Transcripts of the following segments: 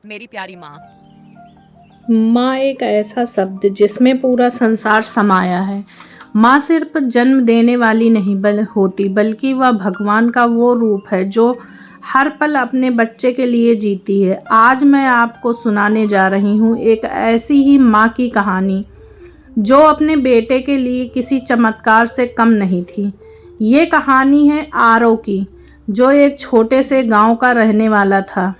मेरी प्यारी माँ। माँ एक ऐसा शब्द जिसमें पूरा संसार समाया है। माँ सिर्फ जन्म देने वाली नहीं होती, बल्कि वह भगवान का वो रूप है जो हर पल अपने बच्चे के लिए जीती है। आज मैं आपको सुनाने जा रही हूँ एक ऐसी ही माँ की कहानी जो अपने बेटे के लिए किसी चमत्कार से कम नहीं थी। ये कहानी है आरव की, जो एक छोटे से गांव का रहने वाला था।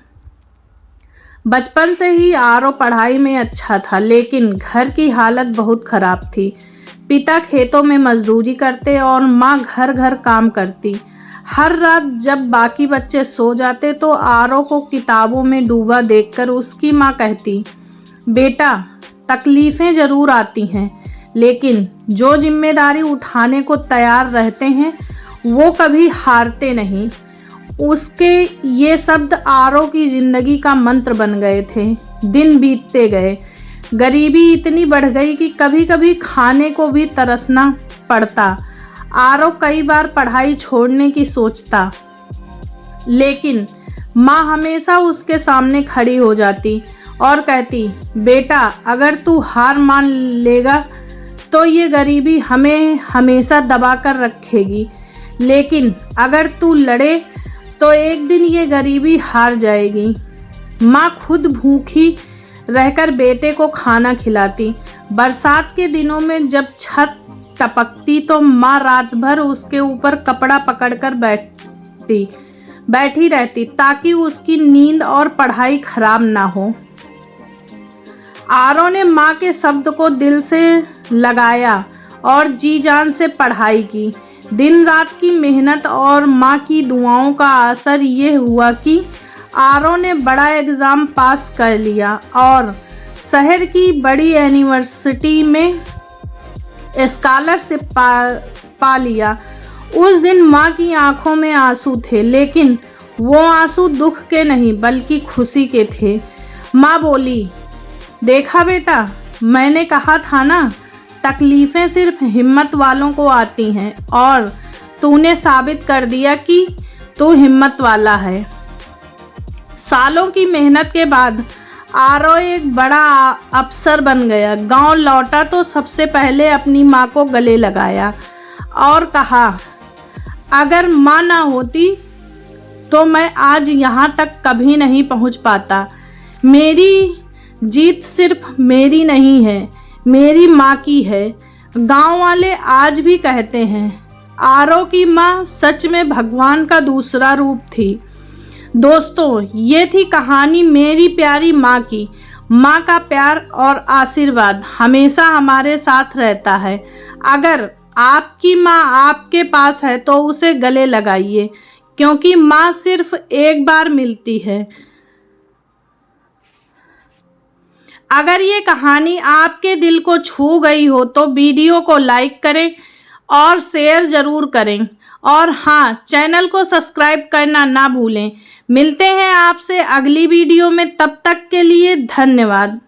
बचपन से ही आरव पढ़ाई में अच्छा था, लेकिन घर की हालत बहुत खराब थी। पिता खेतों में मजदूरी करते और माँ घर घर काम करती। हर रात जब बाकी बच्चे सो जाते तो आरव को किताबों में डूबा देखकर उसकी माँ कहती, बेटा, तकलीफ़ें ज़रूर आती हैं, लेकिन जो जिम्मेदारी उठाने को तैयार रहते हैं वो कभी हारते नहीं। उसके ये शब्द आरव की जिंदगी का मंत्र बन गए थे। दिन बीतते गए, गरीबी इतनी बढ़ गई कि कभी कभी खाने को भी तरसना पड़ता। आरव कई बार पढ़ाई छोड़ने की सोचता, लेकिन माँ हमेशा उसके सामने खड़ी हो जाती और कहती, बेटा, अगर तू हार मान लेगा तो ये गरीबी हमें हमेशा दबा कर रखेगी, लेकिन अगर तू लड़े तो एक दिन ये गरीबी हार जाएगी। माँ खुद भूखी रहकर बेटे को खाना खिलाती। बरसात के दिनों में जब छत टपकती तो माँ रात भर उसके ऊपर कपड़ा पकड़कर बैठी रहती ताकि उसकी नींद और पढ़ाई खराब ना हो। आरव ने माँ के शब्द को दिल से लगाया और जी जान से पढ़ाई की। दिन रात की मेहनत और माँ की दुआओं का असर ये हुआ कि आरव ने बड़ा एग्ज़ाम पास कर लिया और शहर की बड़ी यूनिवर्सिटी में स्कॉलरशिप पा लिया। उस दिन माँ की आंखों में आंसू थे, लेकिन वो आंसू दुख के नहीं बल्कि खुशी के थे। माँ बोली, देखा बेटा, मैंने कहा था ना, तकलीफ़ें सिर्फ हिम्मत वालों को आती हैं और तूने साबित कर दिया कि तू हिम्मत वाला है। सालों की मेहनत के बाद आरव एक बड़ा अफसर बन गया। गांव लौटा तो सबसे पहले अपनी माँ को गले लगाया और कहा, अगर माँ ना होती तो मैं आज यहाँ तक कभी नहीं पहुँच पाता। मेरी जीत सिर्फ मेरी नहीं है, मेरी माँ की है। गांव वाले आज भी कहते हैं, आरव की माँ सच में भगवान का दूसरा रूप थी। दोस्तों, ये थी कहानी मेरी प्यारी माँ की। माँ का प्यार और आशीर्वाद हमेशा हमारे साथ रहता है। अगर आपकी माँ आपके पास है तो उसे गले लगाइए, क्योंकि माँ सिर्फ एक बार मिलती है। अगर ये कहानी आपके दिल को छू गई हो तो वीडियो को लाइक करें और शेयर ज़रूर करें, और हाँ, चैनल को सब्सक्राइब करना ना भूलें। मिलते हैं आपसे अगली वीडियो में, तब तक के लिए धन्यवाद।